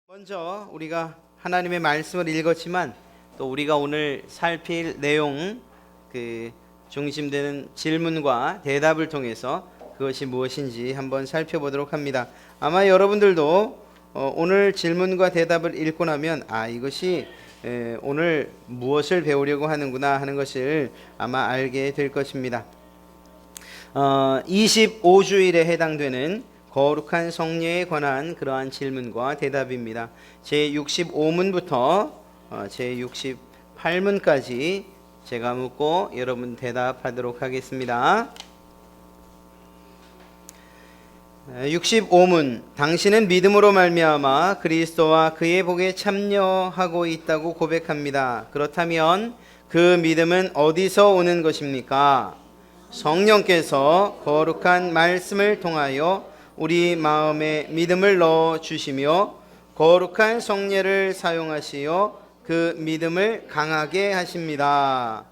먼저 우리가 하나님의 말씀을 읽었지만 또 우리가 오늘 살필 내용 중심되는 질문과 대답을 통해서 그것이 무엇인지 한번 살펴보도록 합니다. 아마 여러분들도 오늘 질문과 대답을 읽고 나면 이것이 오늘 무엇을 배우려고 하는구나 하는 것을 아마 알게 될 것입니다. 25주일에 해당되는 거룩한 성례에 관한 그러한 질문과 대답입니다. 제65문부터 제68문까지 제가 묻고 여러분 대답하도록 하겠습니다. 65문. 당신은 믿음으로 말미암아 그리스도와 그의 복에 참여하고 있다고 고백합니다. 그렇다면 그 믿음은 어디서 오는 것입니까? 성령께서 거룩한 말씀을 통하여 우리 마음에 믿음을 넣어 주시며 거룩한 성례를 사용하시어 그 믿음을 강하게 하십니다.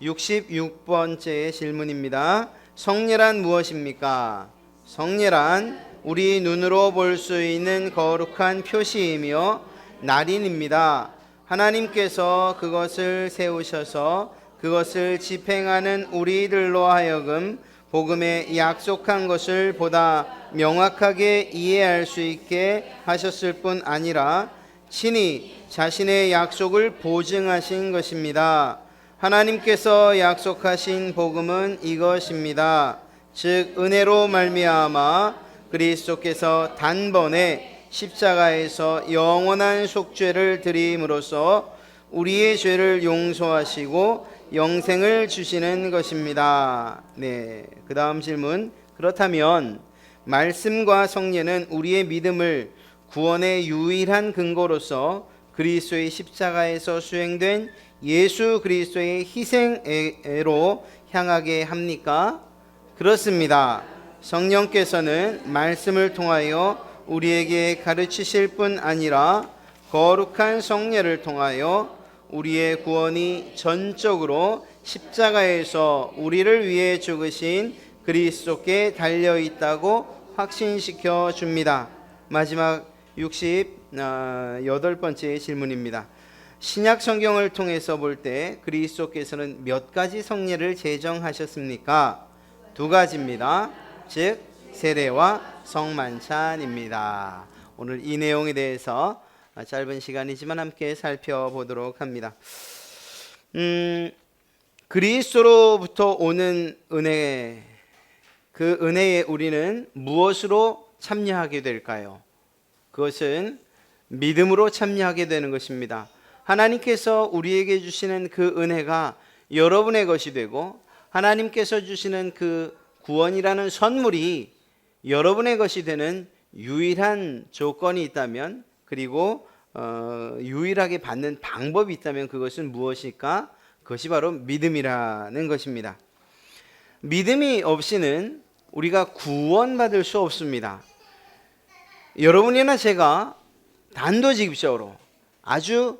66번째 질문입니다. 성례란 무엇입니까? 성례란 우리 눈으로 볼 수 있는 거룩한 표시이며 날인입니다. 하나님께서 그것을 세우셔서 그것을 집행하는 우리들로 하여금 복음에 약속한 것을 보다 명확하게 이해할 수 있게 하셨을 뿐 아니라 친히 자신의 약속을 보증하신 것입니다. 하나님께서 약속하신 복음은 이것입니다. 즉 은혜로 말미암아 그리스도께서 단번에 십자가에서 영원한 속죄를 드림으로써 우리의 죄를 용서하시고 영생을 주시는 것입니다. 그 다음 질문. 그렇다면 말씀과 성례는 우리의 믿음을 구원의 유일한 근거로서 그리스도의 십자가에서 수행된 예수 그리스도의 희생애로 향하게 합니까? 그렇습니다. 성령께서는 말씀을 통하여 우리에게 가르치실 뿐 아니라 거룩한 성례를 통하여 우리의 구원이 전적으로 십자가에서 우리를 위해 죽으신 그리스도께 달려있다고 확신시켜 줍니다. 마지막 68번째 질문입니다. 신약 성경을 통해서 볼 때 그리스도께서는 몇 가지 성례를 제정하셨습니까? 2가지입니다. 즉 세례와 성만찬입니다. 오늘 이 내용에 대해서 짧은 시간이지만 함께 살펴보도록 합니다. 그리스도로부터 오는 은혜, 그 은혜에 우리는 무엇으로 참여하게 될까요? 그것은 믿음으로 참여하게 되는 것입니다. 하나님께서 우리에게 주시는 그 은혜가 여러분의 것이 되고 하나님께서 주시는 그 구원이라는 선물이 여러분의 것이 되는 유일한 조건이 있다면, 그리고 유일하게 받는 방법이 있다면 그것은 무엇일까? 그것이 바로 믿음이라는 것입니다. 믿음이 없이는 우리가 구원받을 수 없습니다. 여러분이나 제가 단도직입적으로 아주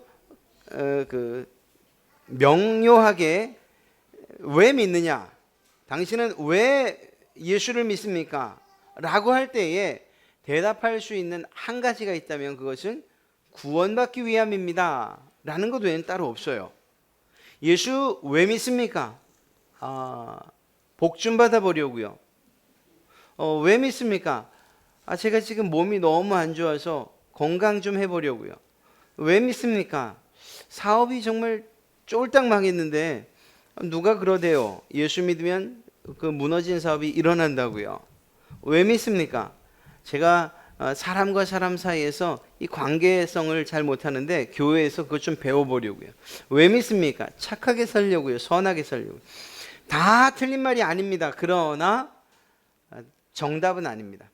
명료하게 왜 믿느냐? 당신은 왜 예수를 믿습니까? 라고 할 때에 대답할 수 있는 한 가지가 있다면 그것은 구원받기 위함입니다 라는 것 외에는 따로 없어요. 예수 왜 믿습니까? 복 좀 받아보려고요. 왜 믿습니까? 제가 지금 몸이 너무 안 좋아서 건강 좀 해보려고요. 왜 믿습니까? 사업이 정말 쫄딱 망했는데 누가 그러대요. 예수 믿으면 그 무너진 사업이 일어난다고요. 왜 믿습니까? 제가 사람과 사람 사이에서 이 관계성을 잘 못하는데 교회에서 그것 좀 배워보려고요. 왜 믿습니까? 착하게 살려고요. 선하게 살려고요. 다 틀린 말이 아닙니다. 그러나 정답은 아닙니다.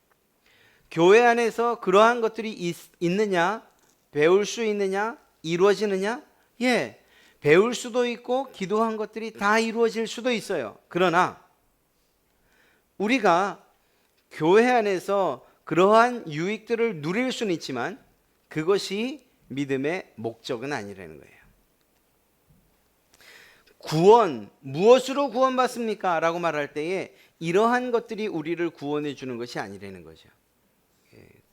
교회 안에서 그러한 것들이 있느냐? 배울 수 있느냐? 이루어지느냐? 예, 배울 수도 있고 기도한 것들이 다 이루어질 수도 있어요. 그러나 우리가 교회 안에서 그러한 유익들을 누릴 수는 있지만 그것이 믿음의 목적은 아니라는 거예요. 구원, 무엇으로 구원받습니까? 라고 말할 때에 이러한 것들이 우리를 구원해 주는 것이 아니라는 거죠.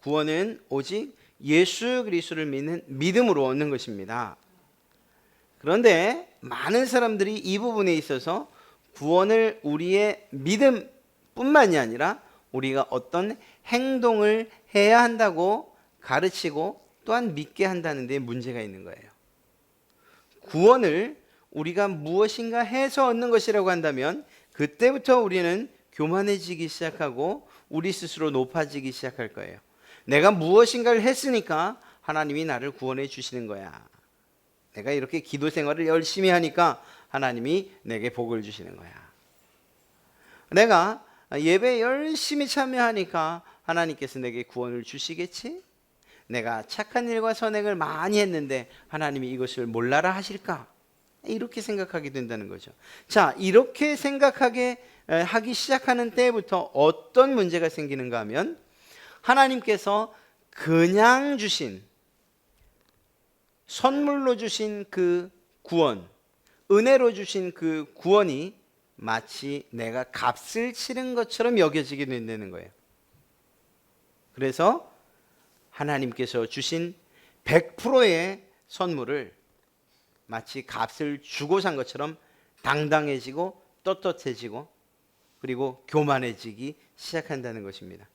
구원은 오직 예수 그리스도를 믿는 믿음으로 얻는 것입니다. 그런데 많은 사람들이 이 부분에 있어서 구원을 우리의 믿음뿐만이 아니라 우리가 어떤 행동을 해야 한다고 가르치고 또한 믿게 한다는 데 문제가 있는 거예요. 구원을 우리가 무엇인가 해서 얻는 것이라고 한다면 그때부터 우리는 교만해지기 시작하고 우리 스스로 높아지기 시작할 거예요. 내가 무엇인가를 했으니까 하나님이 나를 구원해 주시는 거야. 내가 이렇게 기도 생활을 열심히 하니까 하나님이 내게 복을 주시는 거야. 내가 예배에 열심히 참여하니까 하나님께서 내게 구원을 주시겠지? 내가 착한 일과 선행을 많이 했는데 하나님이 이것을 몰라라 하실까? 이렇게 생각하게 된다는 거죠. 자, 이렇게 생각하게 하기 시작하는 때부터 어떤 문제가 생기는가 하면 하나님께서 그냥 주신, 선물로 주신 그 구원, 은혜로 주신 그 구원이 마치 내가 값을 치른 것처럼 여겨지게 된다는 거예요. 그래서 하나님께서 주신 100%의 선물을 마치 값을 주고 산 것처럼 당당해지고 떳떳해지고 그리고 교만해지기 시작한다는 것입니다.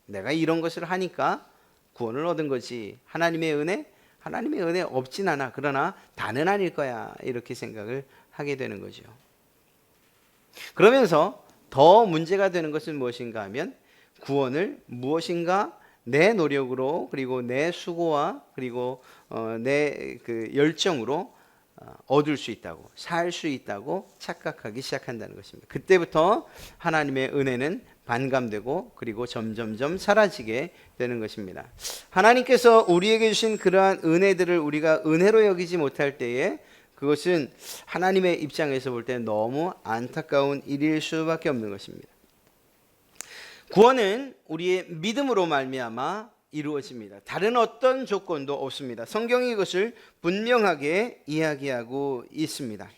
내가 이런 것을 하니까 구원을 얻은 거지. 하나님의 은혜 없진 않아. 그러나 다는 아닐 거야. 이렇게 생각을 하게 되는 거죠. 그러면서 더 문제가 되는 것은 무엇인가 하면 구원을 무엇인가 내 노력으로 그리고 내 수고와 그리고 내 그 열정으로 얻을 수 있다고, 살 수 있다고 착각하기 시작한다는 것입니다. 그때부터 하나님의 은혜는 반감되고 그리고 점점점 사라지게 되는 것입니다. 하나님께서 우리에게 주신 그러한 은혜들을 우리가 은혜로 여기지 못할 때에 그것은 하나님의 입장에서 볼 때 너무 안타까운 일일 수밖에 없는 것입니다. 구원은 우리의 믿음으로 말미암아 이루어집니다. 다른 어떤 조건도 없습니다. 성경이 이것을 분명하게 이야기하고 있습니다.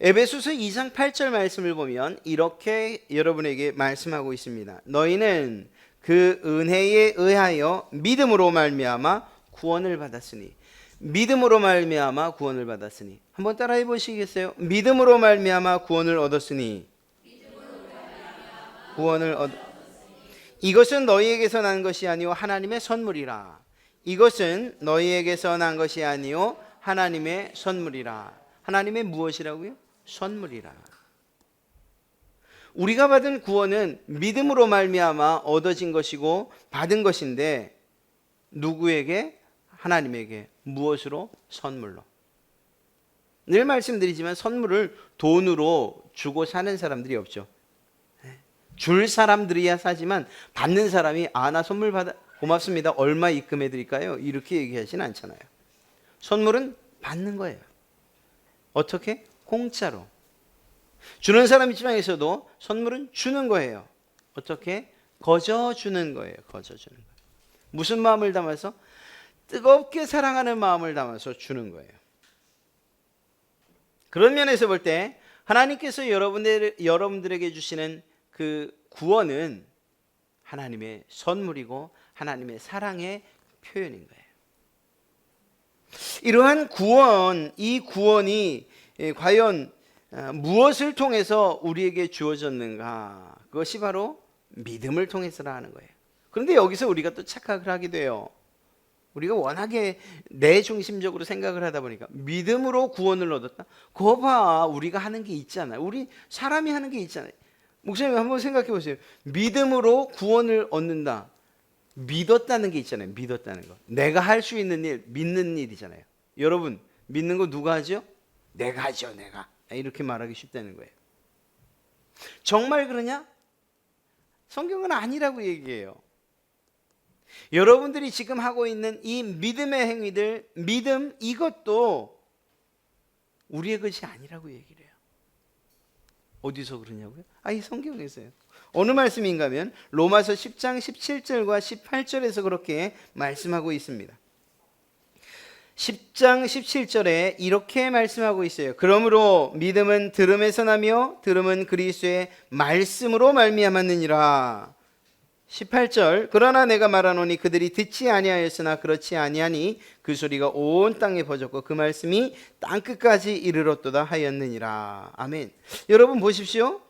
에베소서 2장 8절 말씀을 보면 이렇게 여러분에게 말씀하고 있습니다. 너희는 그 은혜에 의하여 믿음으로 말미암아 구원을 받았으니. 믿음으로 말미암아 구원을 받았으니. 한번 따라해 보시겠어요? 믿음으로 말미암아 구원을 얻었으니. 구원을 이것은 너희에게서 난 것이 아니요 하나님의 선물이라. 이것은 너희에게서 난 것이 아니요 하나님의 선물이라. 하나님의 무엇이라고요? 선물이라. 우리가 받은 구원은 믿음으로 말미암아 얻어진 것이고 받은 것인데 누구에게? 하나님에게. 무엇으로? 선물로. 늘 말씀드리지만 선물을 돈으로 주고 사는 사람들이 없죠. 줄 사람들이야 사지만 받는 사람이 나 선물 받아 고맙습니다. 얼마 입금해 드릴까요? 이렇게 얘기하지는 않잖아요. 선물은 받는 거예요. 어떻게? 공짜로. 주는 사람 입장에서도 선물은 주는 거예요. 어떻게? 거저 주는 거예요. 거저 주는 거예요. 무슨 마음을 담아서? 뜨겁게 사랑하는 마음을 담아서 주는 거예요. 그런 면에서 볼 때 하나님께서 여러분들에게 주시는 그 구원은 하나님의 선물이고 하나님의 사랑의 표현인 거예요. 이러한 구원, 이 구원이 과연 무엇을 통해서 우리에게 주어졌는가? 그것이 바로 믿음을 통해서라 하는 거예요. 그런데 여기서 우리가 또 착각을 하게 돼요. 우리가 워낙에 내 중심적으로 생각을 하다 보니까 믿음으로 구원을 얻었다? 그거 봐, 우리가 하는 게 있잖아요. 우리 사람이 하는 게 있잖아요. 목사님 한번 생각해 보세요. 믿음으로 구원을 얻는다. 믿었다는 게 있잖아요. 믿었다는 거. 내가 할 수 있는 일, 믿는 일이잖아요. 여러분, 믿는 거 누가 하죠? 내가 하죠, 내가. 이렇게 말하기 쉽다는 거예요. 정말 그러냐? 성경은 아니라고 얘기해요. 여러분들이 지금 하고 있는 이 믿음의 행위들, 믿음 이것도 우리의 것이 아니라고 얘기를 해요. 어디서 그러냐고요? 이 성경에서요. 어느 말씀인가 하면 로마서 10장 17절과 18절에서 그렇게 말씀하고 있습니다. 10장 17절에 이렇게 말씀하고 있어요. 그러므로 믿음은 들음에서 나며 들음은 그리스도의 말씀으로 말미암았느니라. 18절 그러나 내가 말하노니 그들이 듣지 아니하였으나 그렇지 아니하니 그 소리가 온 땅에 퍼졌고 그 말씀이 땅끝까지 이르렀도다 하였느니라. 아멘. 여러분 보십시오.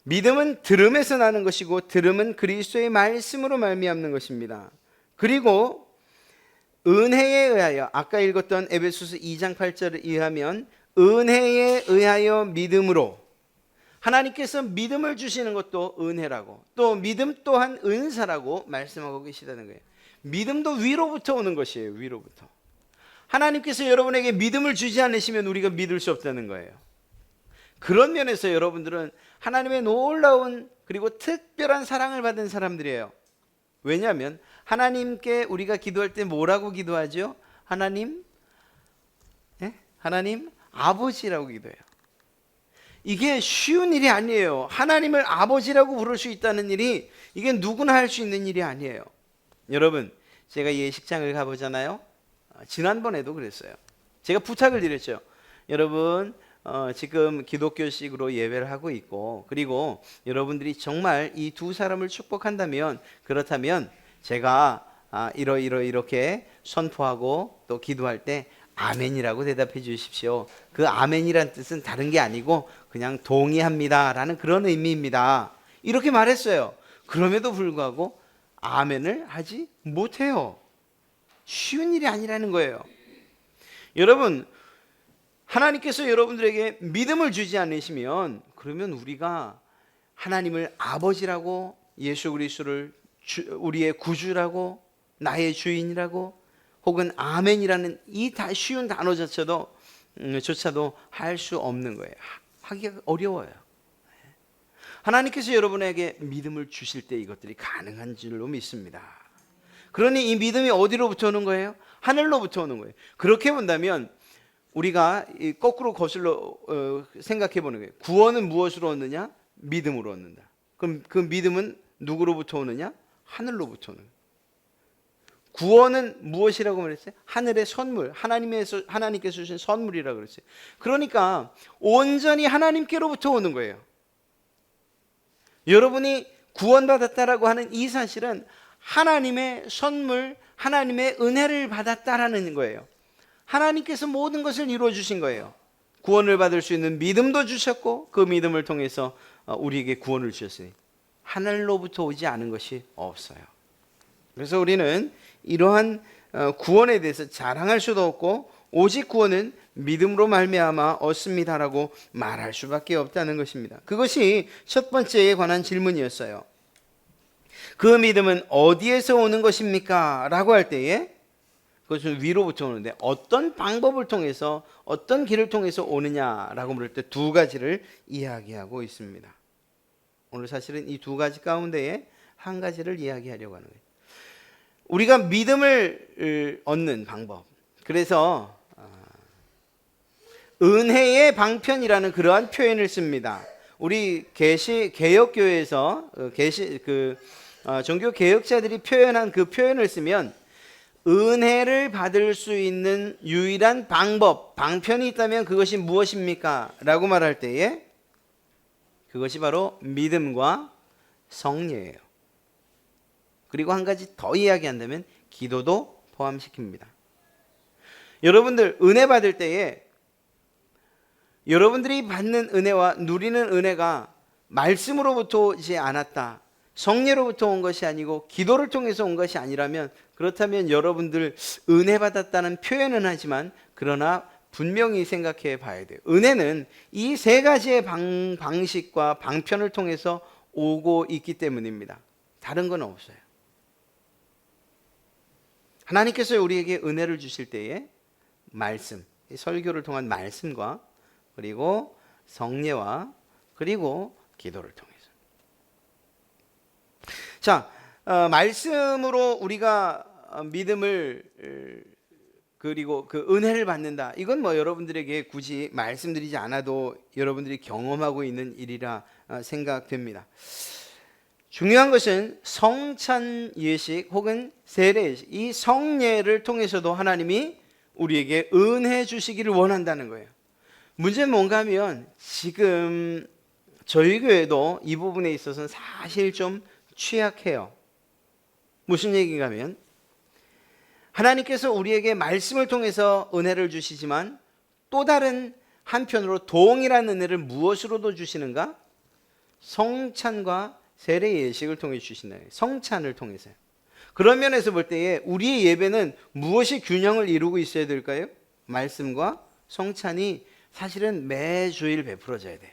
믿음은 들음에서 나는 것이고 들음은 그리스도의 말씀으로 말미암는 것입니다. 그리고 은혜에 의하여 아까 읽었던 에베소서 2장 8절에 의하면 은혜에 의하여 믿음으로 하나님께서 믿음을 주시는 것도 은혜라고 또 믿음 또한 은사라고 말씀하고 계시다는 거예요. 믿음도 위로부터 오는 것이에요. 위로부터. 하나님께서 여러분에게 믿음을 주지 않으시면 우리가 믿을 수 없다는 거예요. 그런 면에서 여러분들은 하나님의 놀라운 그리고 특별한 사랑을 받은 사람들이에요. 왜냐하면 하나님께 우리가 기도할 때 뭐라고 기도하죠? 하나님 아버지라고 기도해요. 이게 쉬운 일이 아니에요. 하나님을 아버지라고 부를 수 있다는 일이 이게 누구나 할 수 있는 일이 아니에요. 여러분, 제가 예식장을 가보잖아요. 지난번에도 그랬어요. 제가 부탁을 드렸죠. 여러분 지금 기독교식으로 예배를 하고 있고 그리고 여러분들이 정말 이 두 사람을 축복한다면 그렇다면 제가 이렇게 선포하고 또 기도할 때 아멘이라고 대답해 주십시오. 그 아멘이란 뜻은 다른 게 아니고 그냥 동의합니다 라는 그런 의미입니다. 이렇게 말했어요. 그럼에도 불구하고 아멘을 하지 못해요. 쉬운 일이 아니라는 거예요. 여러분 하나님께서 여러분들에게 믿음을 주지 않으시면 그러면 우리가 하나님을 아버지라고 예수 그리스도를 우리의 구주라고 나의 주인이라고 혹은 아멘이라는 이 쉬운 단어조차도 할 수 없는 거예요. 하기가 어려워요. 하나님께서 여러분에게 믿음을 주실 때 이것들이 가능한 줄로 믿습니다. 그러니 이 믿음이 어디로부터 오는 거예요? 하늘로부터 오는 거예요. 그렇게 본다면 우리가 거꾸로 거슬러 생각해 보는 거예요. 구원은 무엇으로 얻느냐? 믿음으로 얻는다. 그럼 그 믿음은 누구로부터 오느냐? 하늘로부터 오는 거예요. 구원은 무엇이라고 말했어요? 하늘의 선물, 하나님께서 주신 선물이라고 그랬어요. 그러니까 온전히 하나님께로부터 오는 거예요. 여러분이 구원받았다라고 하는 이 사실은 하나님의 선물, 하나님의 은혜를 받았다라는 거예요. 하나님께서 모든 것을 이루어 주신 거예요. 구원을 받을 수 있는 믿음도 주셨고 그 믿음을 통해서 우리에게 구원을 주셨으니 하늘로부터 오지 않은 것이 없어요. 그래서 우리는 이러한 구원에 대해서 자랑할 수도 없고 오직 구원은 믿음으로 말미암아 얻습니다라고 말할 수밖에 없다는 것입니다. 그것이 첫 번째에 관한 질문이었어요. 그 믿음은 어디에서 오는 것입니까? 라고 할 때에 그것은 위로부터 오는데 어떤 방법을 통해서 어떤 길을 통해서 오느냐라고 물을 때 두 가지를 이야기하고 있습니다. 오늘 사실은 이 두 가지 가운데에 한 가지를 이야기하려고 하는 거예요. 우리가 믿음을 얻는 방법. 그래서 은혜의 방편이라는 그러한 표현을 씁니다. 우리 개혁교회에서 종교 개혁자들이 표현한 그 표현을 쓰면 은혜를 받을 수 있는 유일한 방법, 방편이 있다면 그것이 무엇입니까? 라고 말할 때에 그것이 바로 믿음과 성례예요. 그리고 한 가지 더 이야기한다면 기도도 포함시킵니다. 여러분들 은혜 받을 때에 여러분들이 받는 은혜와 누리는 은혜가 말씀으로부터 오지 않았다. 성례로부터 온 것이 아니고 기도를 통해서 온 것이 아니라면 그렇다면 여러분들 은혜 받았다는 표현은 하지만 그러나 분명히 생각해 봐야 돼요. 은혜는 이 세 가지의 방식과 방편을 통해서 오고 있기 때문입니다. 다른 건 없어요. 하나님께서 우리에게 은혜를 주실 때에 말씀, 설교를 통한 말씀과 그리고 성례와 그리고 기도를 통해서. 자, 말씀으로 우리가 믿음을 그리고 그 은혜를 받는다. 이건 뭐 여러분들에게 굳이 말씀드리지 않아도 여러분들이 경험하고 있는 일이라 생각됩니다. 중요한 것은 성찬 예식 혹은 세례 예식, 이 성례를 통해서도 하나님이 우리에게 은혜 주시기를 원한다는 거예요. 문제는 뭔가 하면 지금 저희 교회도 이 부분에 있어서는 사실 좀 취약해요. 무슨 얘기인가 하면 하나님께서 우리에게 말씀을 통해서 은혜를 주시지만 또 다른 한편으로 동일한 은혜를 무엇으로도 주시는가? 성찬과 세례 예식을 통해 주신다. 성찬을 통해서요. 그런 면에서 볼 때에 우리의 예배는 무엇이 균형을 이루고 있어야 될까요? 말씀과 성찬이 사실은 매주일 베풀어져야 돼요.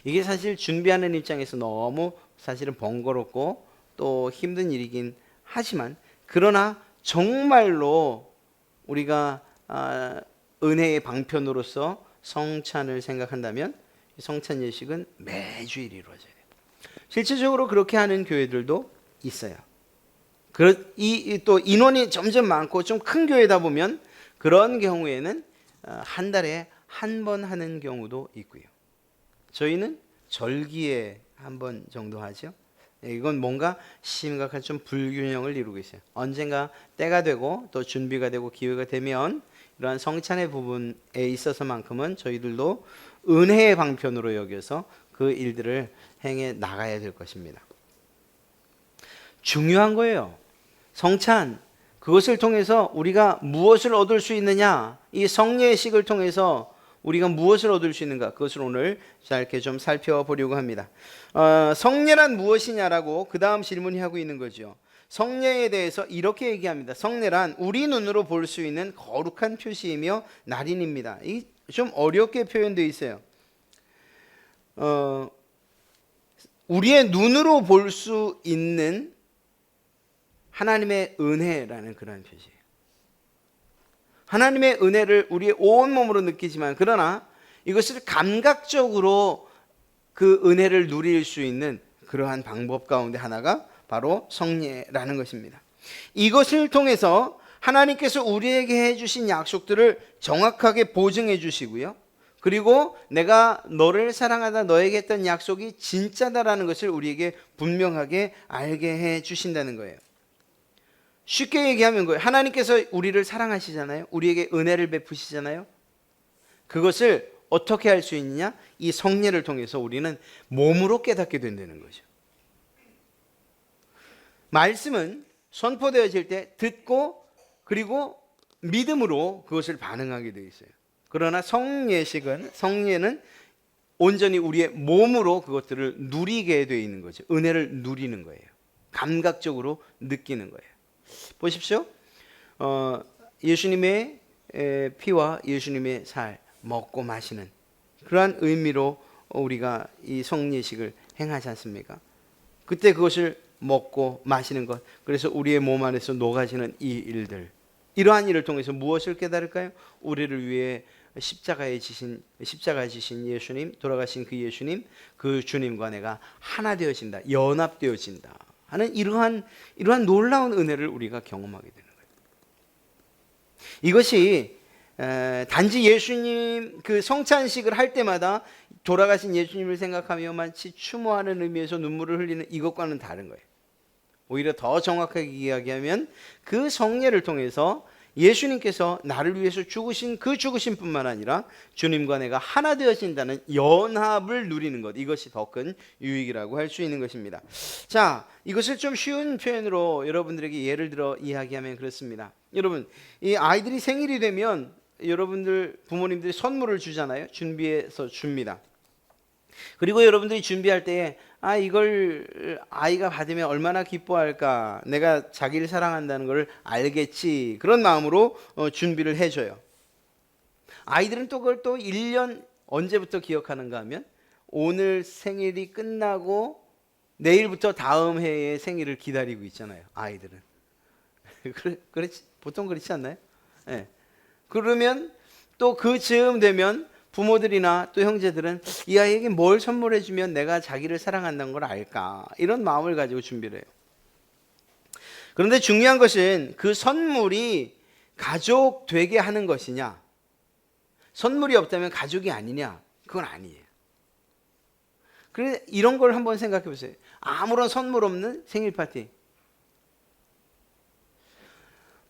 이게 사실 준비하는 입장에서 너무 사실은 번거롭고 또 힘든 일이긴 하지만, 그러나 정말로 우리가 은혜의 방편으로서 성찬을 생각한다면 성찬 예식은 매주일 이루어져야 돼요. 실질적으로 그렇게 하는 교회들도 있어요. 또 인원이 점점 많고 좀 큰 교회다 보면 그런 경우에는 한 달에 한 번 하는 경우도 있고요. 저희는 절기에 한 번 정도 하죠. 이건 뭔가 심각한 좀 불균형을 이루고 있어요. 언젠가 때가 되고 또 준비가 되고 기회가 되면 이러한 성찬의 부분에 있어서만큼은 저희들도 은혜의 방편으로 여겨서 그 일들을 행해 나가야 될 것입니다. 중요한 거예요. 성찬, 그것을 통해서 우리가 무엇을 얻을 수 있느냐, 이 성례식을 통해서 우리가 무엇을 얻을 수 있는가, 그것을 오늘 짧게 좀 살펴보려고 합니다. 성례란 무엇이냐라고 그 다음 질문이 하고 있는 거죠. 성례에 대해서 이렇게 얘기합니다. 성례란 우리 눈으로 볼 수 있는 거룩한 표시이며 날인입니다. 이 좀 어렵게 표현되어 있어요. 우리의 눈으로 볼 수 있는 하나님의 은혜라는 그런 표시예요. 하나님의 은혜를 우리의 온몸으로 느끼지만, 그러나 이것을 감각적으로 그 은혜를 누릴 수 있는 그러한 방법 가운데 하나가 바로 성례라는 것입니다. 이것을 통해서 하나님께서 우리에게 해주신 약속들을 정확하게 보증해 주시고요, 그리고 내가 너를 사랑하다 너에게 했던 약속이 진짜다라는 것을 우리에게 분명하게 알게 해 주신다는 거예요. 쉽게 얘기하면 거예요. 하나님께서 우리를 사랑하시잖아요. 우리에게 은혜를 베푸시잖아요. 그것을 어떻게 할 수 있느냐? 이 성례를 통해서 우리는 몸으로 깨닫게 된다는 거죠. 말씀은 선포되어질 때 듣고 그리고 믿음으로 그것을 반응하게 되어 있어요. 그러나 성례는 온전히 우리의 몸으로 그것들을 누리게 되어 있는 거죠. 은혜를 누리는 거예요. 감각적으로 느끼는 거예요. 보십시오. 예수님의 피와 예수님의 살 먹고 마시는 그러한 의미로 우리가 이 성례식을 행하지 않습니까? 그때 그것을 먹고 마시는 것, 그래서 우리의 몸 안에서 녹아지는 이 일들, 이러한 일을 통해서 무엇을 깨달을까요? 우리를 위해 십자가에 지신 예수님, 돌아가신 그 예수님, 그 주님과 내가 하나 되어진다, 연합되어진다 하는 이러한 놀라운 은혜를 우리가 경험하게 되는 거예요. 이것이 단지 예수님 그 성찬식을 할 때마다 돌아가신 예수님을 생각하며 마치 추모하는 의미에서 눈물을 흘리는 이것과는 다른 거예요. 오히려 더 정확하게 이야기하면 그 성례를 통해서 예수님께서 나를 위해서 죽으신 그 죽으심뿐만 아니라 주님과 내가 하나 되어진다는 연합을 누리는 것, 이것이 더 큰 유익이라고 할 수 있는 것입니다. 자, 이것을 좀 쉬운 표현으로 여러분들에게 예를 들어 이야기하면 그렇습니다. 여러분, 이 아이들이 생일이 되면 여러분들 부모님들이 선물을 주잖아요. 준비해서 줍니다. 그리고 여러분들이 준비할 때에 이걸 아이가 받으면 얼마나 기뻐할까, 내가 자기를 사랑한다는 걸 알겠지, 그런 마음으로 준비를 해줘요. 아이들은 또 그걸 또 1년 언제부터 기억하는가 하면 오늘 생일이 끝나고 내일부터 다음 해의 생일을 기다리고 있잖아요. 아이들은 보통 그렇지 않나요? 네. 그러면 또 그 즈음 되면 부모들이나 또 형제들은 이 아이에게 뭘 선물해 주면 내가 자기를 사랑한다는 걸 알까, 이런 마음을 가지고 준비를 해요. 그런데 중요한 것은 그 선물이 가족 되게 하는 것이냐, 선물이 없다면 가족이 아니냐, 그건 아니에요. 그래서 이런 걸 한번 생각해 보세요. 아무런 선물 없는 생일 파티,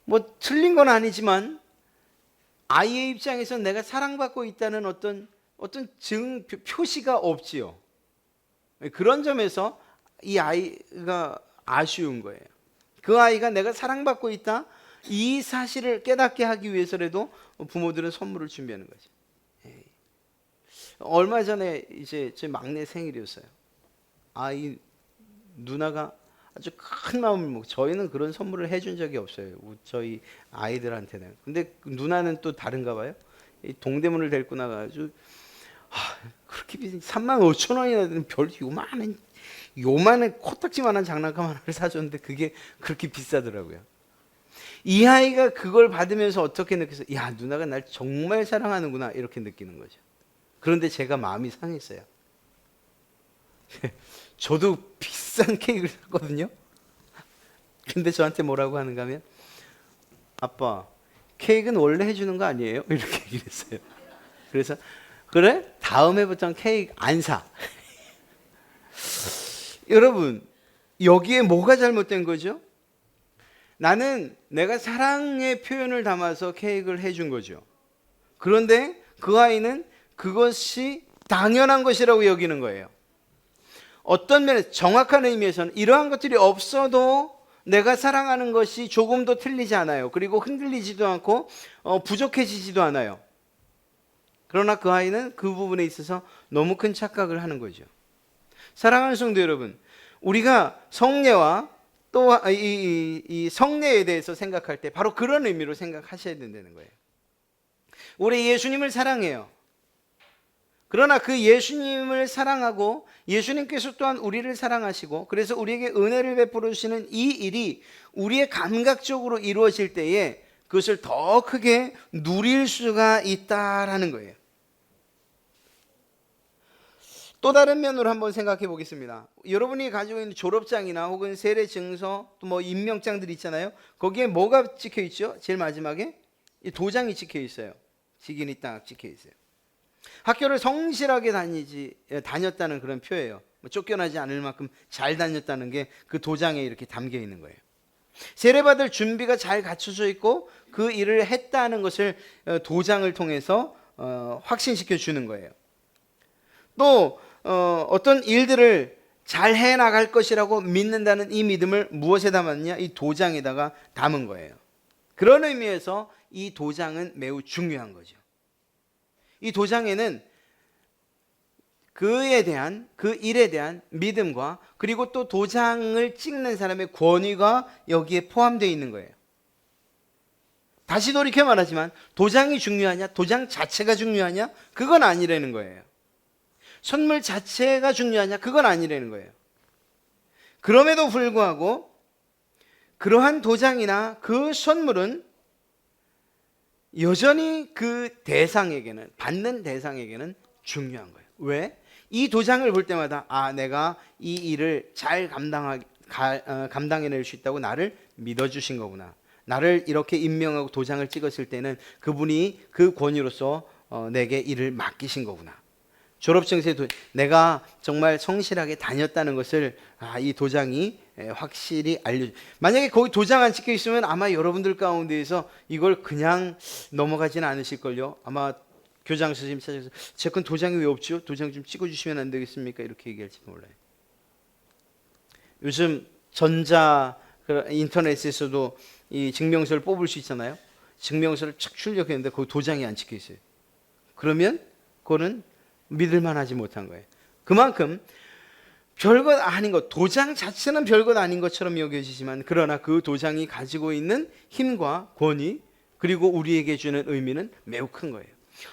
뭐 틀린 건 아니지만 아이의 입장에서 내가 사랑받고 있다는 어떤 표시가 없지요. 그런 점에서 이 아이가 아쉬운 거예요. 그 아이가 내가 사랑받고 있다 이 사실을 깨닫게 하기 위해서라도 부모들은 선물을 준비하는 거죠. 얼마 전에 이제 제 막내 생일이었어요. 이 누나가 아주 큰 마음을 먹고, 저희는 그런 선물을 해준 적이 없어요. 저희 아이들한테는. 근데 누나는 또 다른가 봐요. 이 동대문을 데리고 나가가지고 그렇게 비싼 35,000원이나 되는 별 요만한 코딱지만한 장난감 하나를 사줬는데 그게 그렇게 비싸더라고요. 이 아이가 그걸 받으면서 어떻게 느꼈어요? 야, 누나가 날 정말 사랑하는구나 이렇게 느끼는 거죠. 그런데 제가 마음이 상했어요. 저도 비싼 케이크를 샀거든요. 근데 저한테 뭐라고 하는가 하면, 아빠, 케이크는 원래 해주는 거 아니에요? 이렇게 얘기를 했어요. 그래서 그래? 다음 해부터는 케이크 안 사. 여러분, 여기에 뭐가 잘못된 거죠? 나는 내가 사랑의 표현을 담아서 케이크를 해준 거죠. 그런데 그 아이는 그것이 당연한 것이라고 여기는 거예요. 어떤 면에서, 정확한 의미에서는 이러한 것들이 없어도 내가 사랑하는 것이 조금도 틀리지 않아요. 그리고 흔들리지도 않고 부족해지지도 않아요. 그러나 그 아이는 그 부분에 있어서 너무 큰 착각을 하는 거죠. 사랑하는 성도 여러분, 우리가 성례와 또 이 성례에 대해서 생각할 때 바로 그런 의미로 생각하셔야 된다는 거예요. 우리 예수님을 사랑해요. 그러나 그 예수님을 사랑하고 예수님께서 또한 우리를 사랑하시고, 그래서 우리에게 은혜를 베풀어 주시는 이 일이 우리의 감각적으로 이루어질 때에 그것을 더 크게 누릴 수가 있다라는 거예요. 또 다른 면으로 한번 생각해 보겠습니다. 여러분이 가지고 있는 졸업장이나 혹은 세례 증서, 또 뭐 임명장들 있잖아요. 거기에 뭐가 찍혀 있죠? 제일 마지막에 도장이 찍혀 있어요. 직인이 딱 찍혀 있어요. 학교를 성실하게 다녔다는 그런 표예요. 쫓겨나지 않을 만큼 잘 다녔다는 게 그 도장에 이렇게 담겨 있는 거예요. 세례받을 준비가 잘 갖춰져 있고 그 일을 했다는 것을 도장을 통해서 확신시켜 주는 거예요. 또 어떤 일들을 잘 해나갈 것이라고 믿는다는 이 믿음을 무엇에 담았냐? 이 도장에다가 담은 거예요. 그런 의미에서 이 도장은 매우 중요한 거죠. 이 도장에는 그에 대한, 그 일에 대한 믿음과 그리고 또 도장을 찍는 사람의 권위가 여기에 포함되어 있는 거예요. 다시 돌이켜 말하지만 도장이 중요하냐? 도장 자체가 중요하냐? 그건 아니라는 거예요. 선물 자체가 중요하냐? 그건 아니라는 거예요. 그럼에도 불구하고 그러한 도장이나 그 선물은 여전히 그 대상에게는, 받는 대상에게는 중요한 거예요. 왜? 이 도장을 볼 때마다 내가 이 일을 잘 감당해낼 수 있다고 나를 믿어주신 거구나. 나를 이렇게 임명하고 도장을 찍었을 때는 그분이 그 권위로서 내게 일을 맡기신 거구나. 졸업증서에 내가 정말 성실하게 다녔다는 것을 이 도장이 확실히 알려줘. 만약에 거기 도장 안 찍혀 있으면 아마 여러분들 가운데에서 이걸 그냥 넘어가지는 않으실걸요. 아마 교장 선생님 찾아서 제 건 도장이 왜 없죠? 도장 좀 찍어주시면 안 되겠습니까? 이렇게 얘기할지 몰라요. 요즘 인터넷에서도 이 증명서를 뽑을 수 있잖아요. 증명서를 착 출력했는데 거기 도장이 안 찍혀 있어요. 그러면 그거는 믿을만하지 못한 거예요. 그만큼 별것 아닌 것, 도장 자체는 별것 아닌 것처럼 여겨지지만 그러나 그 도장이 가지고 있는 힘과 권위 그리고 우리에게 주는 의미는 매우 큰 거예요.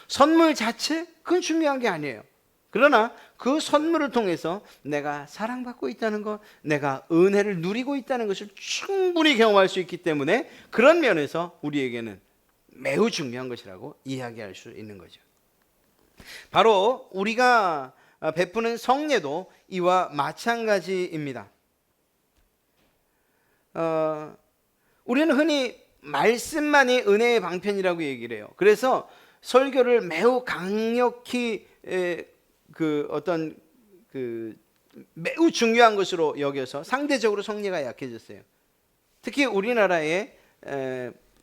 선물 자체? 그건 중요한 게 아니에요. 그러나 그 선물을 통해서 내가 사랑받고 있다는 것, 내가 은혜를 누리고 있다는 것을 충분히 경험할 수 있기 때문에 그런 면에서 우리에게는 매우 중요한 것이라고 이야기할 수 있는 거죠. 바로 우리가 베푸는 성례도 이와 마찬가지입니다. 우리는 흔히 말씀만이 은혜의 방편이라고 얘기를 해요. 그래서 설교를 매우 강력히 매우 중요한 것으로 여겨서 상대적으로 성례가 약해졌어요. 특히 우리나라의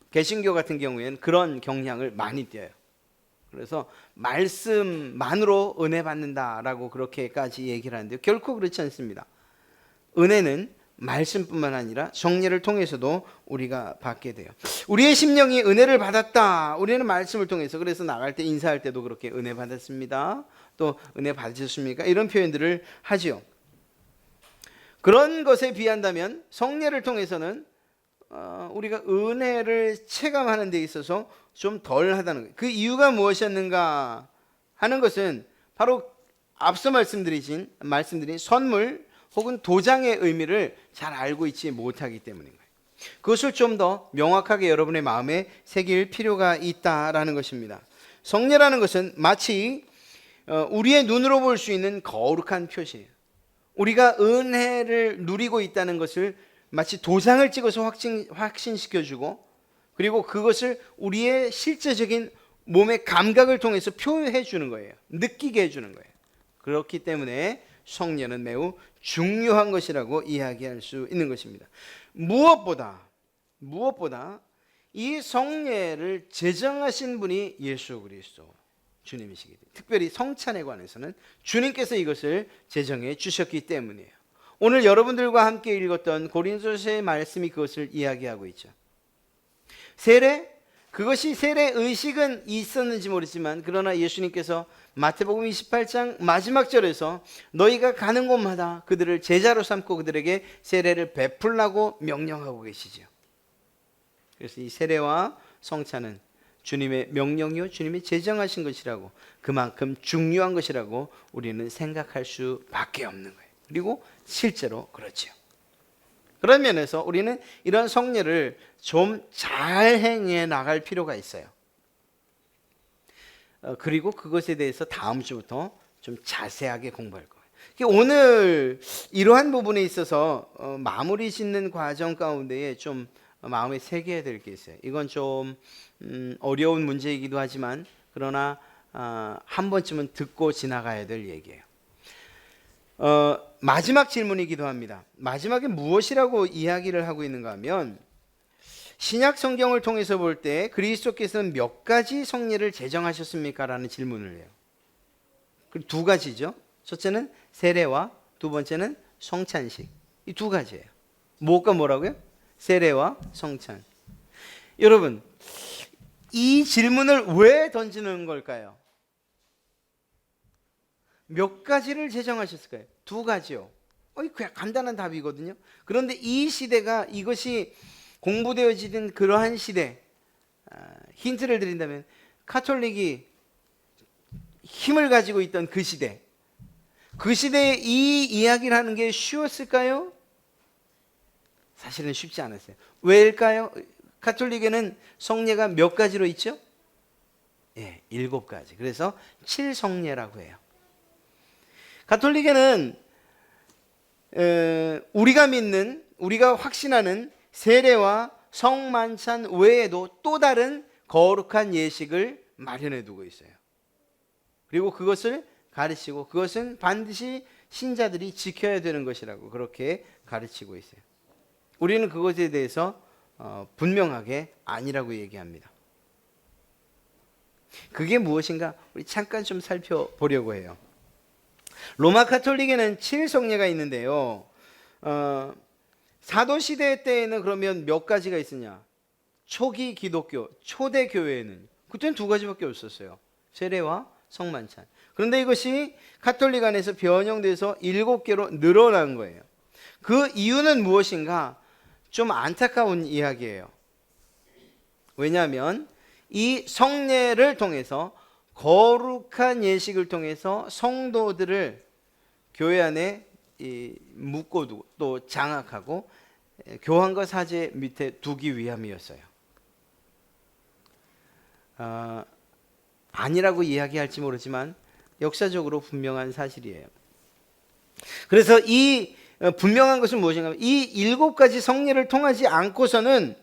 개신교 같은 경우에는 그런 경향을 많이 띄어요. 그래서 말씀만으로 은혜 받는다라고 그렇게까지 얘기를 하는데요. 결코 그렇지 않습니다. 은혜는 말씀뿐만 아니라 성례를 통해서도 우리가 받게 돼요. 우리의 심령이 은혜를 받았다. 우리는 말씀을 통해서, 그래서 나갈 때 인사할 때도 그렇게 은혜 받았습니다. 또 은혜 받으셨습니까? 이런 표현들을 하지요. 그런 것에 비한다면 성례를 통해서는 우리가 은혜를 체감하는 데 있어서 좀 덜하다는 거예요. 그 이유가 무엇이었는가 하는 것은 바로 앞서 말씀드린 선물 혹은 도장의 의미를 잘 알고 있지 못하기 때문인 거예요. 그것을 좀 더 명확하게 여러분의 마음에 새길 필요가 있다라는 것입니다. 성례라는 것은 마치 우리의 눈으로 볼 수 있는 거룩한 표시예요. 우리가 은혜를 누리고 있다는 것을 마치 도장을 찍어서 확신시켜주고, 그리고 그것을 우리의 실제적인 몸의 감각을 통해서 표현해 주는 거예요. 느끼게 해주는 거예요. 그렇기 때문에 성례는 매우 중요한 것이라고 이야기할 수 있는 것입니다. 무엇보다 이 성례를 제정하신 분이 예수 그리스도 주님이시기 때문에, 특별히 성찬에 관해서는 주님께서 이것을 제정해 주셨기 때문이에요. 오늘 여러분들과 함께 읽었던 고린도서의 말씀이 그것을 이야기하고 있죠. 세례, 그것이 세례 의식은 있었는지 모르지만, 그러나 예수님께서 마태복음 28장 마지막 절에서 너희가 가는 곳마다 그들을 제자로 삼고 그들에게 세례를 베풀라고 명령하고 계시죠. 그래서 이 세례와 성찬은 주님의 명령이요 주님이 제정하신 것이라고, 그만큼 중요한 것이라고 우리는 생각할 수밖에 없는 거예요. 그리고 실제로 그렇죠. 그런 면에서 우리는 이런 성례를 좀 잘 행해 나갈 필요가 있어요. 그리고 그것에 대해서 다음 주부터 좀 자세하게 공부할 거예요. 오늘 이러한 부분에 있어서 마무리 짓는 과정 가운데에 좀 마음에 새겨야 될 게 있어요. 이건 좀 어려운 문제이기도 하지만, 그러나 한 번쯤은 듣고 지나가야 될 얘기예요. 마지막 질문이기도 합니다. 마지막에 무엇이라고 이야기를 하고 있는가 하면, 신약 성경을 통해서 볼 때 그리스도께서는 몇 가지 성례를 제정하셨습니까? 라는 질문을 해요. 두 가지죠. 첫째는 세례와 두 번째는 성찬식. 이 두 가지예요. 뭐가 뭐라고요? 세례와 성찬. 여러분, 이 질문을 왜 던지는 걸까요? 몇 가지를 제정하셨을까요? 두 가지요. 그냥 간단한 답이거든요. 그런데 이 시대가, 이것이 공부되어지는 그러한 시대, 힌트를 드린다면 카톨릭이 힘을 가지고 있던 그 시대에 이 이야기를 하는 게 쉬웠을까요? 사실은 쉽지 않았어요. 왜일까요? 카톨릭에는 성례가 몇 가지로 있죠? 7가지. 그래서 7성례라고 해요. 가톨릭에는 우리가 확신하는 세례와 성만찬 외에도 또 다른 거룩한 예식을 마련해 두고 있어요. 그리고 그것을 가르치고, 그것은 반드시 신자들이 지켜야 되는 것이라고 그렇게 가르치고 있어요. 우리는 그것에 대해서 분명하게 아니라고 얘기합니다. 그게 무엇인가? 우리 잠깐 좀 살펴보려고 해요. 로마 카톨릭에는 7성례가 있는데요. 사도시대 때에는 그러면 몇 가지가 있었냐? 초기 기독교, 초대 교회에는 그때는 2가지밖에 없었어요. 세례와 성만찬. 그런데 이것이 카톨릭 안에서 변형돼서 7개로 늘어난 거예요. 그 이유는 무엇인가? 좀 안타까운 이야기예요. 왜냐하면 이 성례를 통해서, 거룩한 예식을 통해서 성도들을 교회 안에 묶어두고 또 장악하고 교황과 사제 밑에 두기 위함이었어요. 아니라고 이야기할지 모르지만 역사적으로 분명한 사실이에요. 그래서 이 분명한 것은 무엇인가? 이 7가지 성례를 통하지 않고서는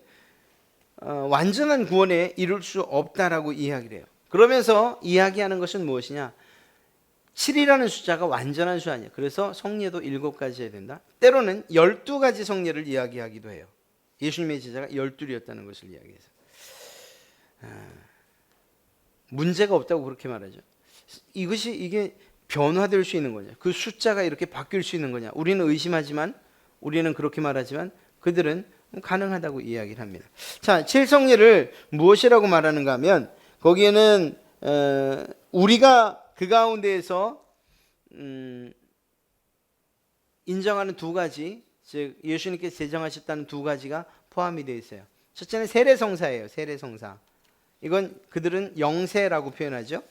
완전한 구원에 이룰 수 없다라고 이야기를 해요. 그러면서 이야기하는 것은 무엇이냐? 7이라는 숫자가 완전한 수 아니에요. 그래서 성례도 7가지 해야 된다. 때로는 12가지 성례를 이야기하기도 해요. 예수님의 제자가 12이었다는 것을 이야기해서. 문제가 없다고 그렇게 말하죠. 이게 변화될 수 있는 거냐? 그 숫자가 이렇게 바뀔 수 있는 거냐? 우리는 의심하지만, 우리는 그렇게 말하지만 그들은 가능하다고 이야기를 합니다. 자, 칠성례를 무엇이라고 말하는가 하면 거기에는 우리가 그 가운데에서 인정하는 두 가지, 즉 예수님께서 제정하셨다는 두 가지가 포함이 되어 있어요. 첫째는 세례성사예요. 세례성사. 이건 그들은 영세라고 표현하죠.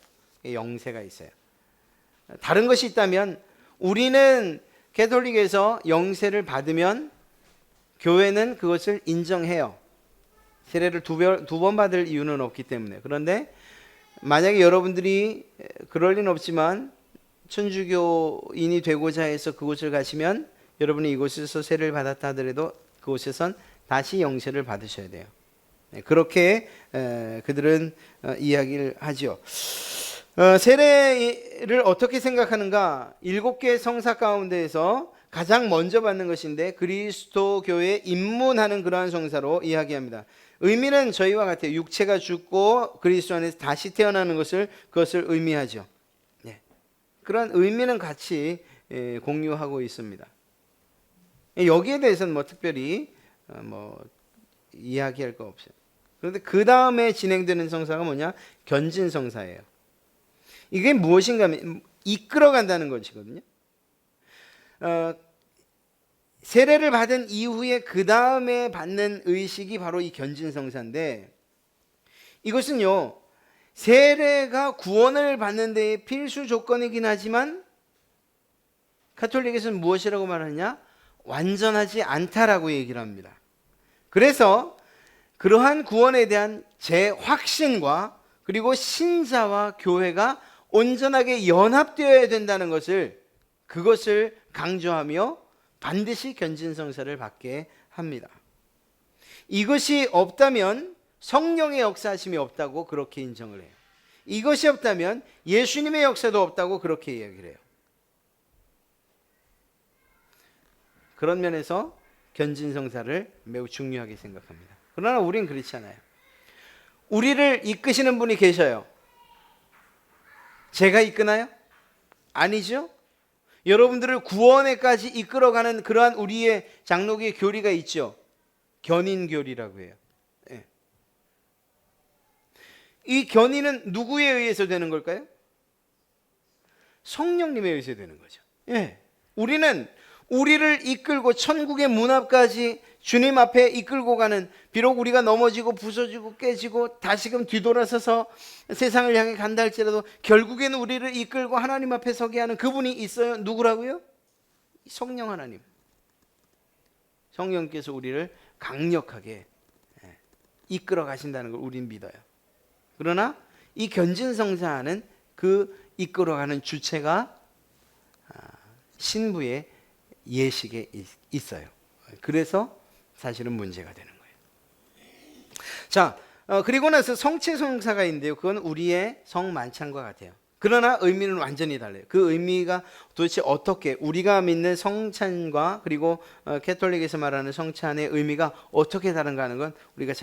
영세가 있어요. 다른 것이 있다면 우리는 가톨릭에서 영세를 받으면 교회는 그것을 인정해요. 세례를 두 번 받을 이유는 없기 때문에. 그런데 만약에 여러분들이 그럴 리는 없지만 천주교인이 되고자 해서 그곳을 가시면 여러분이 이곳에서 세례를 받았다 하더라도 그곳에선 다시 영세를 받으셔야 돼요. 그렇게 그들은 이야기를 하죠. 세례를 어떻게 생각하는가? 7개의 성사 가운데에서 가장 먼저 받는 것인데 그리스도 교회에 입문하는 그러한 성사로 이야기합니다. 의미는 저희와 같아요. 육체가 죽고 그리스도 안에서 다시 태어나는 그것을 의미하죠. 네. 그런 의미는 같이 공유하고 있습니다. 여기에 대해서는 뭐 특별히 이야기할 거 없어요. 그런데 그 다음에 진행되는 성사가 뭐냐? 견진 성사예요. 이게 무엇인가 하면 이끌어간다는 것이거든요. 세례를 받은 이후에 그 다음에 받는 의식이 바로 이 견진성사인데 이것은요 세례가 구원을 받는 데의 필수 조건이긴 하지만 가톨릭에서는 무엇이라고 말하느냐? 완전하지 않다라고 얘기를 합니다. 그래서 그러한 구원에 대한 재확신과 그리고 신자와 교회가 온전하게 연합되어야 된다는 그것을 강조하며 반드시 견진성사를 받게 합니다. 이것이 없다면 성령의 역사하심이 없다고 그렇게 인정을 해요. 이것이 없다면 예수님의 역사도 없다고 그렇게 이야기를 해요. 그런 면에서 견진성사를 매우 중요하게 생각합니다. 그러나 우린 그렇지 않아요. 우리를 이끄시는 분이 계셔요. 제가 이끄나요? 아니죠. 여러분들을 구원에까지 이끌어가는 그러한 우리의 장로교의 교리가 있죠. 견인교리라고 해요. 네. 이 견인은 누구에 의해서 되는 걸까요? 성령님에 의해서 되는 거죠. 네. 우리를 이끌고 천국의 문 앞까지 주님 앞에 이끌고 가는, 비록 우리가 넘어지고 부서지고 깨지고 다시금 뒤돌아서서 세상을 향해 간다 할지라도 결국에는 우리를 이끌고 하나님 앞에 서게 하는 그분이 있어요. 누구라고요? 성령 하나님. 성령께서 우리를 강력하게 이끌어 가신다는 걸 우린 믿어요. 그러나 이 견진성사하는 그 이끌어가는 주체가 신부의 예식에 있어요. 그래서 사실은 문제가 되는 거예요. 자, 그리고 나서 성체성사가 있는데요. 그건 우리의 성만찬과 같아요. 그러나 의미는 완전히 달라요. 그 의미가 도대체 어떻게, 우리가 믿는 성찬과 그리고 가톨릭에서 말하는 성찬의 의미가 어떻게 다른가 하는 건 우리가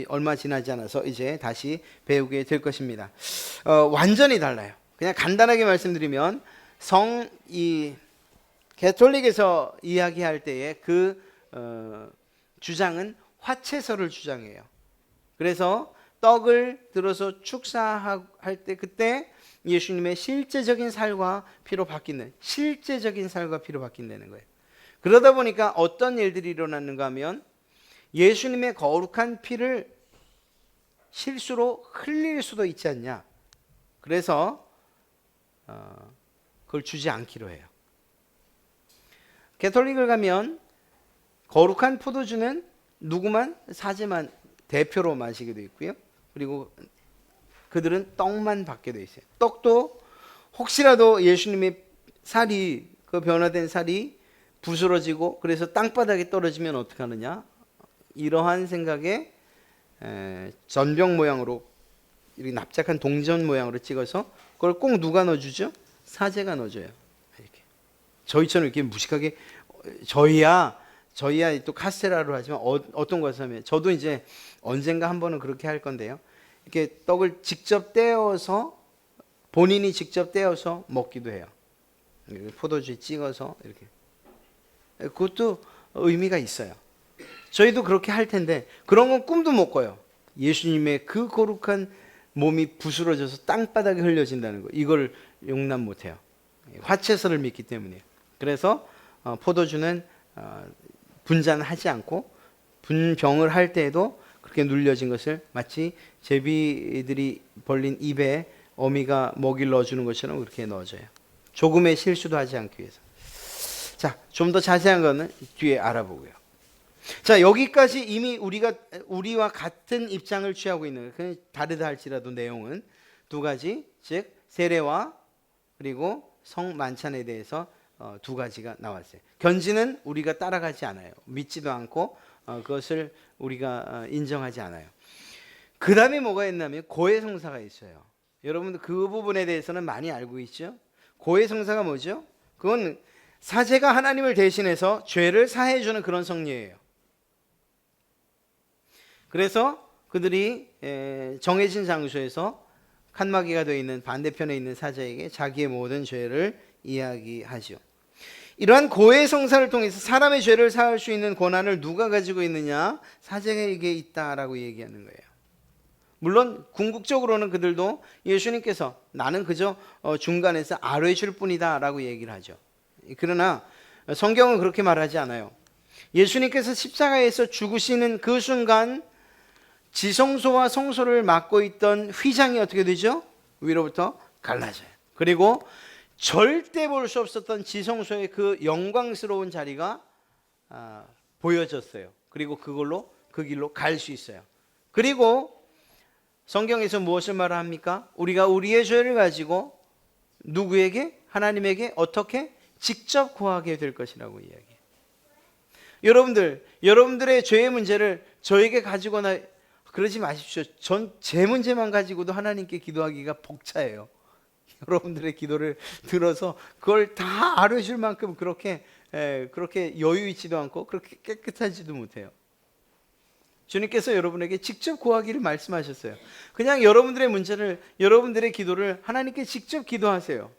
얼마 지나지 않아서 이제 다시 배우게 될 것입니다. 완전히 달라요. 그냥 간단하게 말씀드리면 가톨릭에서 이야기할 때에 주장은 화채설을 주장해요. 그래서 떡을 들어서 축사할 때 그때 예수님의 실제적인 살과 피로 바뀐다는 거예요. 그러다 보니까 어떤 일들이 일어났는가 하면 예수님의 거룩한 피를 실수로 흘릴 수도 있지 않냐. 그래서 그걸 주지 않기로 해요. 가톨릭을 가면 거룩한 포도주는 누구만? 사제만 대표로 마시게 되어 있고요. 그리고 그들은 떡만 받게 되어 있어요. 떡도 혹시라도 예수님의 살이, 그 변화된 살이 부스러지고 그래서 땅바닥에 떨어지면 어떻게 하느냐? 이러한 생각에 전병 모양으로 이렇게 납작한 동전 모양으로 찍어서 그걸 꼭 누가 넣어주죠? 사제가 넣어줘요. 이렇게. 저희처럼 이렇게 무식하게 저희야 또 카스테라로 하지만 어떤 것을 하면 저도 이제 언젠가 한 번은 그렇게 할 건데요. 이렇게 떡을 직접 떼어서 본인이 직접 떼어서 먹기도 해요. 포도주에 찍어서 이렇게. 그것도 의미가 있어요. 저희도 그렇게 할 텐데 그런 건 꿈도 못 꿔요. 예수님의 그 거룩한 몸이 부스러져서 땅바닥에 흘려진다는 거, 이걸 용납 못해요. 화채설을 믿기 때문이에요. 그래서 포도주는 분잔하지 않고 분병을 할 때에도 그렇게 눌려진 것을 마치 제비들이 벌린 입에 어미가 먹이를 넣어주는 것처럼 그렇게 넣어줘요. 조금의 실수도 하지 않기 위해서. 자, 좀 더 자세한 거는 뒤에 알아보고요. 자, 여기까지 이미 우리와 같은 입장을 취하고 있는 거예요. 다르다 할지라도 내용은 두 가지, 즉 세례와 그리고 성만찬에 대해서 두 가지가 나왔어요. 견지는 우리가 따라가지 않아요. 믿지도 않고 그것을 우리가 인정하지 않아요. 그 다음에 뭐가 있냐면 고해성사가 있어요. 여러분들 그 부분에 대해서는 많이 알고 있죠? 고해성사가 뭐죠? 그건 사제가 하나님을 대신해서 죄를 사해 주는 그런 성례예요. 그래서 그들이 정해진 장소에서 칸막이가 되어 있는 반대편에 있는 사제에게 자기의 모든 죄를 이야기하죠. 이러한 고해성사를 통해서 사람의 죄를 사할 수 있는 권한을 누가 가지고 있느냐? 사제에게 있다라고 얘기하는 거예요. 물론 궁극적으로는 그들도 예수님께서 나는 그저 중간에서 아뢰줄 뿐이다 라고 얘기를 하죠. 그러나 성경은 그렇게 말하지 않아요. 예수님께서 십자가에서 죽으시는 그 순간 지성소와 성소를 막고 있던 휘장이 어떻게 되죠? 위로부터 갈라져요. 그리고 절대 볼 수 없었던 지성소의 그 영광스러운 자리가 보여졌어요. 그리고 그걸로 그 길로 갈 수 있어요. 그리고 성경에서 무엇을 말합니까? 우리가 우리의 죄를 가지고 누구에게? 하나님에게 어떻게? 직접 고하게 될 것이라고 이야기해요. 여러분들의 죄의 문제를 저에게 가지거나 그러지 마십시오. 전 제 문제만 가지고도 하나님께 기도하기가 벅차요. 여러분들의 기도를 들어서 그걸 다 아뢰줄 만큼 그렇게 여유 있지도 않고 그렇게 깨끗하지도 못해요. 주님께서 여러분에게 직접 구하기를 말씀하셨어요. 그냥 여러분들의 문제를, 여러분들의 기도를 하나님께 직접 기도하세요.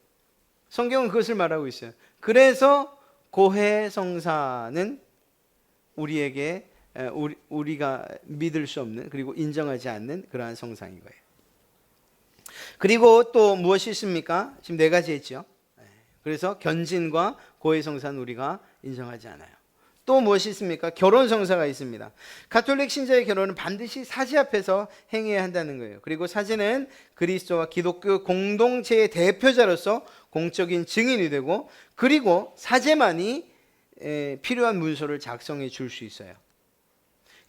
성경은 그것을 말하고 있어요. 그래서 고해성사는 우리에게 우리가 믿을 수 없는, 그리고 인정하지 않는 그러한 성상인 거예요. 그리고 또 무엇이 있습니까? 지금 네 가지 했죠. 그래서 견진과 고해성사는 우리가 인정하지 않아요. 또 무엇이 있습니까? 결혼성사가 있습니다. 가톨릭 신자의 결혼은 반드시 사제 앞에서 행해야 한다는 거예요. 그리고 사제는 그리스도와 기독교 공동체의 대표자로서 공적인 증인이 되고, 그리고 사제만이 필요한 문서를 작성해 줄 수 있어요.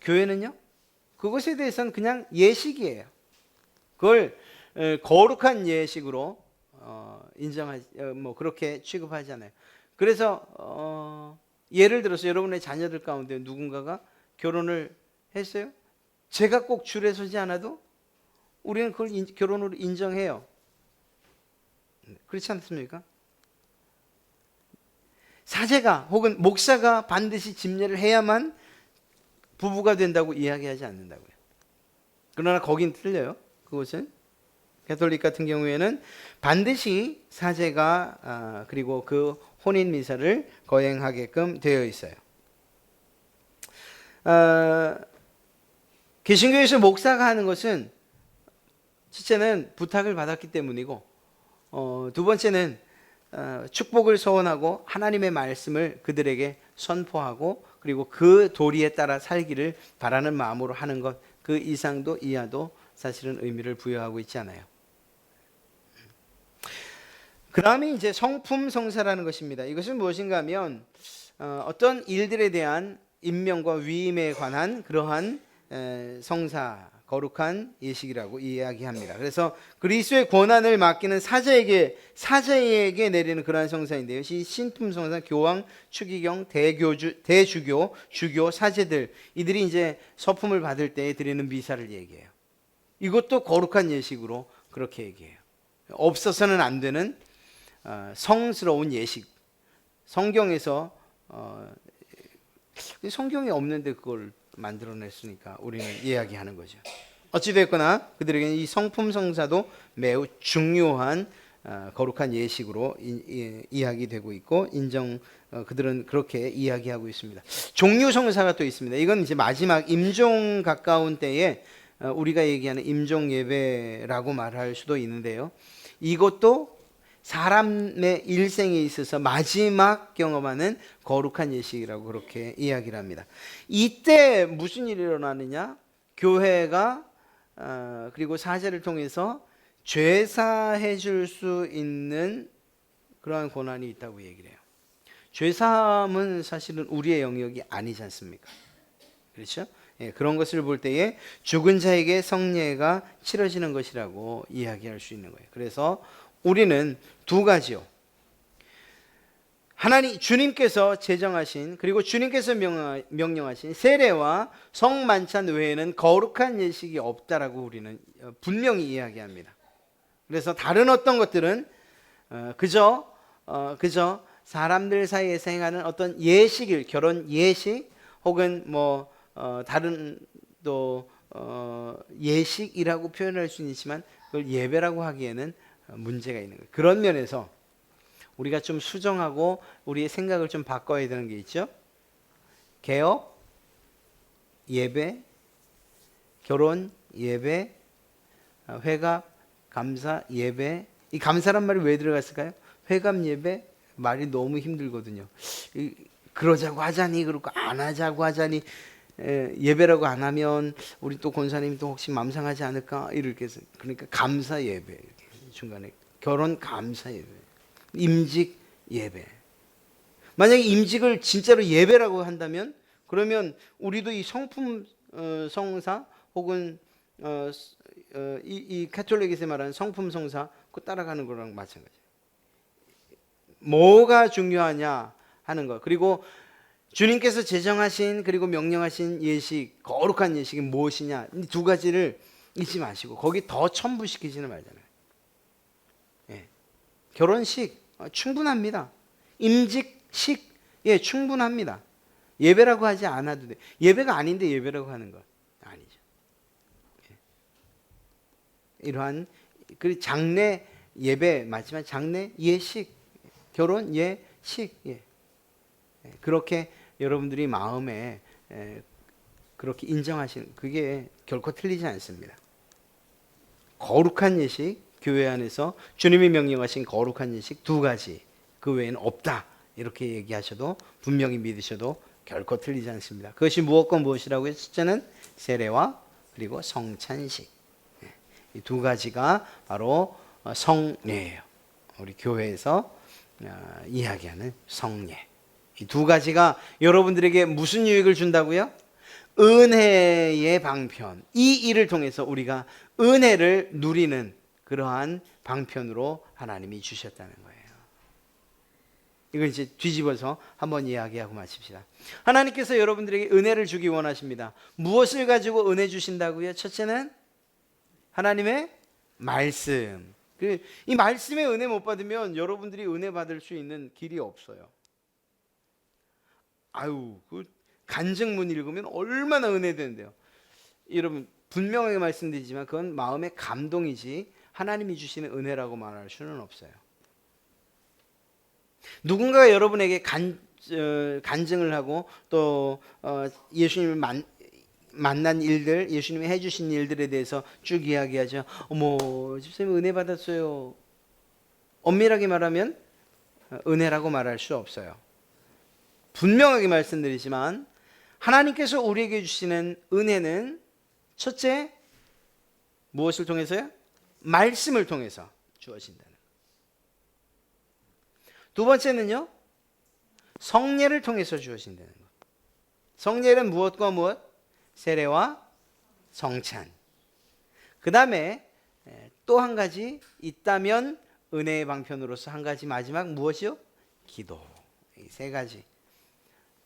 교회는요, 그것에 대해서는 그냥 예식이에요. 그걸 거룩한 예식으로 인정하지, 그렇게 취급하지 않아요. 그래서 예를 들어서 여러분의 자녀들 가운데 누군가가 결혼을 했어요? 제가 꼭 줄에 서지 않아도 우리는 그걸 결혼으로 인정해요. 그렇지 않습니까? 사제가 혹은 목사가 반드시 집례를 해야만 부부가 된다고 이야기하지 않는다고요. 그러나 거긴 틀려요. 그것은 가톨릭 같은 경우에는 반드시 사제가 그리고 그 혼인 미사를 거행하게끔 되어 있어요. 개신교에서 목사가 하는 것은 첫째는 부탁을 받았기 때문이고, 두 번째는 축복을 소원하고 하나님의 말씀을 그들에게 선포하고, 그리고 그 도리에 따라 살기를 바라는 마음으로 하는 것, 그 이상도 이하도 사실은 의미를 부여하고 있지 않아요. 그 다음에 이제 성품 성사라는 것입니다. 이것은 무엇인가 하면 어떤 일들에 대한 임명과 위임에 관한 그러한 성사, 거룩한 예식이라고 이야기합니다. 그래서 그리스도의 권한을 맡기는 사제에게 내리는 그러한 성사인데요. 이 신품 성사, 교황, 추기경, 대주교, 주교, 사제들, 이들이 이제 서품을 받을 때 드리는 미사를 얘기해요. 이것도 거룩한 예식으로 그렇게 얘기해요. 없어서는 안 되는 성스러운 예식. 성경에서 성경이 없는데 그걸 만들어냈으니까 우리는 이야기하는 거죠. 어찌됐거나 그들에게는 이 성품 성사도 매우 중요한 거룩한 예식으로 이야기되고 있고 그들은 그렇게 이야기하고 있습니다. 종류 성사가 또 있습니다. 이건 이제 마지막 임종 가까운 때에 우리가 얘기하는 임종 예배라고 말할 수도 있는데요. 이것도 사람의 일생에 있어서 마지막 경험하는 거룩한 예식이라고 그렇게 이야기를 합니다. 이때 무슨 일이 일어나느냐? 교회가 그리고 사제를 통해서 죄사해 줄 수 있는 그러한 권한이 있다고 얘기를 해요. 죄사함은 사실은 우리의 영역이 아니지 않습니까? 그렇죠? 예, 그런 것을 볼 때에 죽은 자에게 성례가 치러지는 것이라고 이야기할 수 있는 거예요. 그래서 우리는 두 가지요. 하나님 주님께서 제정하신 그리고 주님께서 명령하신 세례와 성만찬 외에는 거룩한 예식이 없다라고 우리는 분명히 이야기합니다. 그래서 다른 어떤 것들은 그저 사람들 사이에서 행하는 어떤 예식일, 결혼 예식 혹은 다른 또 예식이라고 표현할 수는 있지만 그걸 예배라고 하기에는 문제가 있는 거예요. 그런 면에서 우리가 좀 수정하고 우리의 생각을 좀 바꿔야 되는 게 있죠. 개업, 예배, 결혼, 예배, 회갑, 감사, 예배. 이 감사란 말이 왜 들어갔을까요? 회갑, 예배 말이 너무 힘들거든요. 그러자고 하자니 그러고 안 하자고 하자니 예배라고 안 하면 우리 또 권사님이 또 혹시 맘상하지 않을까 이렇게 해서 그러니까 감사 예배 이렇게 중간에 결혼 감사 예배, 임직 예배. 만약에 임직을 진짜로 예배라고 한다면 그러면 우리도 이 성품 성사 혹은 이 카톨릭에서 말하는 성품 성사 그거 따라가는 거랑 마찬가지. 뭐가 중요하냐 하는 거. 그리고 주님께서 제정하신 그리고 명령하신 예식, 거룩한 예식이 무엇이냐 이 두 가지를 잊지 마시고 거기 더 첨부시키지는 말잖아요. 예. 결혼식 충분합니다. 임직식 충분합니다. 예배라고 하지 않아도 돼. 예배가 아닌데 예배라고 하는 거 아니죠. 예. 이러한 그 장례 예배 맞지만 장례 예식, 결혼 예식 그렇게 여러분들이 마음에 그렇게 인정하시는 그게 결코 틀리지 않습니다. 거룩한 예식, 교회 안에서 주님이 명령하신 거룩한 예식 두 가지 그 외에는 없다 이렇게 얘기하셔도 분명히 믿으셔도 결코 틀리지 않습니다. 그것이 무엇과 무엇이라고요? 첫째는 세례와 그리고 성찬식. 이 두 가지가 바로 성례예요. 우리 교회에서 이야기하는 성례. 이 두 가지가 여러분들에게 무슨 유익을 준다고요? 은혜의 방편. 이 일을 통해서 우리가 은혜를 누리는 그러한 방편으로 하나님이 주셨다는 거예요. 이걸 이제 뒤집어서 한번 이야기하고 마칩시다. 하나님께서 여러분들에게 은혜를 주기 원하십니다. 무엇을 가지고 은혜 주신다고요? 첫째는 하나님의 말씀. 이 말씀의 은혜 못 받으면 여러분들이 은혜 받을 수 있는 길이 없어요. 그 간증문 읽으면 얼마나 은혜되는데요. 여러분 분명하게 말씀드리지만 그건 마음의 감동이지 하나님이 주시는 은혜라고 말할 수는 없어요. 누군가가 여러분에게 간증을 하고 또 예수님을 만난 일들, 예수님이 해주신 일들에 대해서 쭉 이야기하죠. 어머, 집사님 은혜 받았어요. 엄밀하게 말하면 은혜라고 말할 수 없어요. 분명하게 말씀드리지만 하나님께서 우리에게 주시는 은혜는 첫째 무엇을 통해서요? 말씀을 통해서 주어진다는 것. 두 번째는요, 성례를 통해서 주어진다는 것. 성례는 무엇과 무엇? 세례와 성찬. 그 다음에 또 한 가지 있다면 은혜의 방편으로서 한 가지 마지막 무엇이요? 기도. 이 세 가지.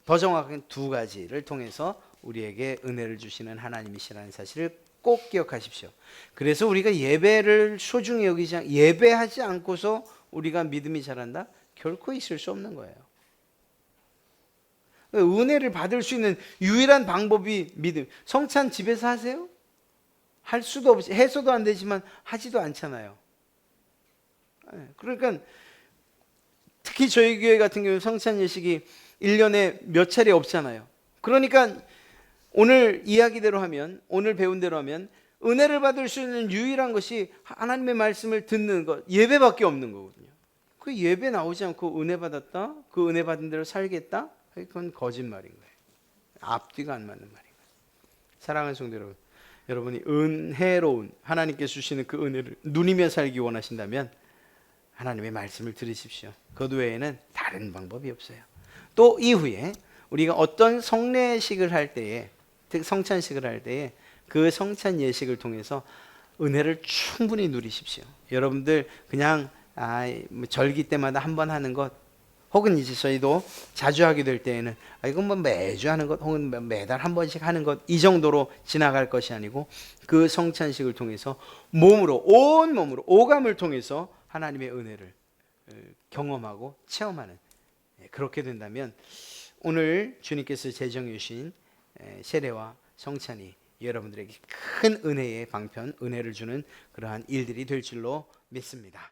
더 정확하게 두 가지를 통해서 우리에게 은혜를 주시는 하나님이시라는 사실을 꼭 기억하십시오. 그래서 우리가 예배를 소중히 여기지 예배하지 않고서 우리가 믿음이 자란다? 결코 있을 수 없는 거예요. 은혜를 받을 수 있는 유일한 방법이 믿음. 성찬 집에서 하세요? 할 수도 없이 해서도 안 되지만 하지도 않잖아요. 그러니까 특히 저희 교회 같은 경우는 성찬 예식이 1년에 몇 차례 없잖아요. 그러니까 오늘 이야기대로 하면, 오늘 배운 대로 하면 은혜를 받을 수 있는 유일한 것이 하나님의 말씀을 듣는 것, 예배밖에 없는 거거든요. 그 예배 나오지 않고 은혜 받았다? 그 은혜 받은 대로 살겠다? 그건 거짓말인 거예요. 앞뒤가 안 맞는 말인 거예요. 사랑하는 성도 여러분, 여러분이 은혜로운 하나님께 주시는 그 은혜를 누리며 살기 원하신다면 하나님의 말씀을 들으십시오. 그 외에는 다른 방법이 없어요. 또 이후에 우리가 어떤 성례식을 할 때에, 즉 성찬식을 할 때에 그 성찬 예식을 통해서 은혜를 충분히 누리십시오. 여러분들 그냥 절기 때마다 한 번 하는 것, 혹은 이제 저희도 자주 하게 될 때에는 이건 뭐 매주 하는 것, 혹은 매달 한 번씩 하는 것, 이 정도로 지나갈 것이 아니고 그 성찬식을 통해서 몸으로, 온 몸으로, 오감을 통해서 하나님의 은혜를 경험하고 체험하는, 그렇게 된다면 오늘 주님께서 제정해 주신 세례와 성찬이 여러분들에게 큰 은혜의 방편, 은혜를 주는 그러한 일들이 될 줄로 믿습니다.